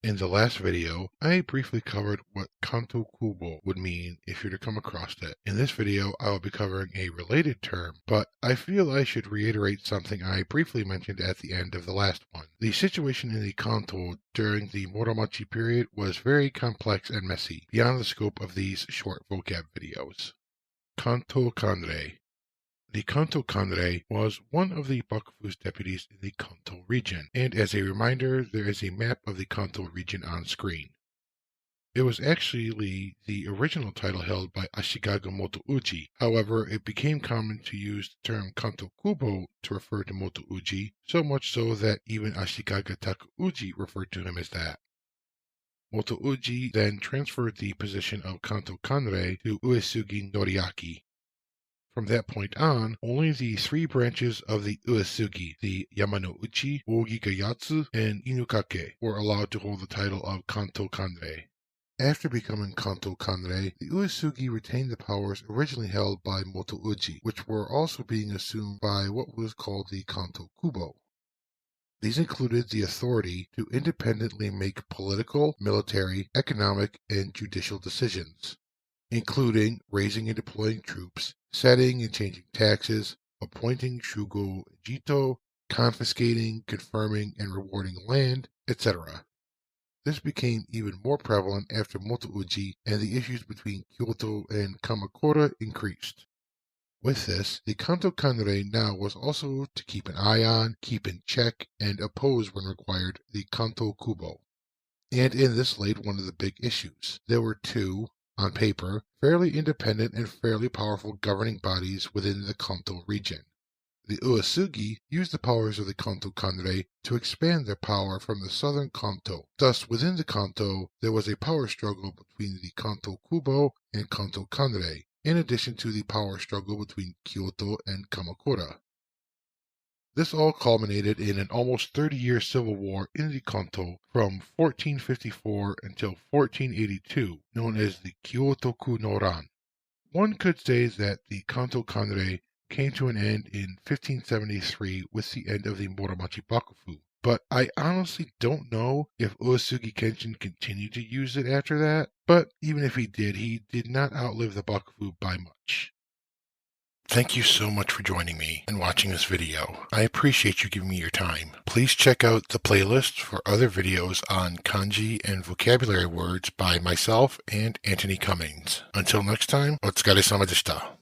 In the last video, I briefly covered what Kantō would mean if you were to come across it. In this video, I will be covering a related term, but I feel I should reiterate something I briefly mentioned at the end of the last one. The situation in the Kantō during the Muromachi period was very complex and messy, beyond the scope of these short vocab videos. Kanrei. The Kanrei was one of the Bakufu's deputies in the Kantō region, and as a reminder, there is a map of the Kantō region on screen. It was actually the original title held by Ashikaga Motouji. However, it became common to use the term Kantō to refer to Motouji, so much so that even Ashikaga Takeuji referred to him as that. Motouji then transferred the position of Kanrei to Uesugi Noriaki. From that point on, only the three branches of the Uesugi, the Yamanouchi, Ogigayatsu, and Inukake, were allowed to hold the title of Kanrei. After becoming Kanrei, the Uesugi retained the powers originally held by Motouji, which were also being assumed by what was called the Kantō Kubo. These included the authority to independently make political, military, economic, and judicial decisions, including raising and deploying troops, setting and changing taxes, appointing Shugo Jito, confiscating, confirming, and rewarding land, etc. This became even more prevalent after Motouji and the issues between Kyoto and Kamakura increased. With this, the Kanrei now was also to keep an eye on, keep in check, and oppose when required the Kantō Kubo. And in this laid one of the big issues. There were two, on paper, fairly independent and fairly powerful governing bodies within the Kantō region. The Uesugi used the powers of the Kanrei to expand their power from the southern Kantō. Thus, within the Kantō, there was a power struggle between the Kantō Kubo and Kanrei, in addition to the power struggle between Kyoto and Kamakura. This all culminated in an almost 30-year civil war in the Kantō from 1454 until 1482, known as the Kyotoku no Ran. One could say that the Kanrei came to an end in 1573 with the end of the Muromachi Bakufu, but I honestly don't know if Uesugi Kenshin continued to use it after that, but even if he did not outlive the Bakufu by much. Thank you so much for joining me and watching this video. I appreciate you giving me your time. Please check out the playlist for other videos on kanji and vocabulary words by myself and Anthony Cummings. Until next time, otsukaresama deshita.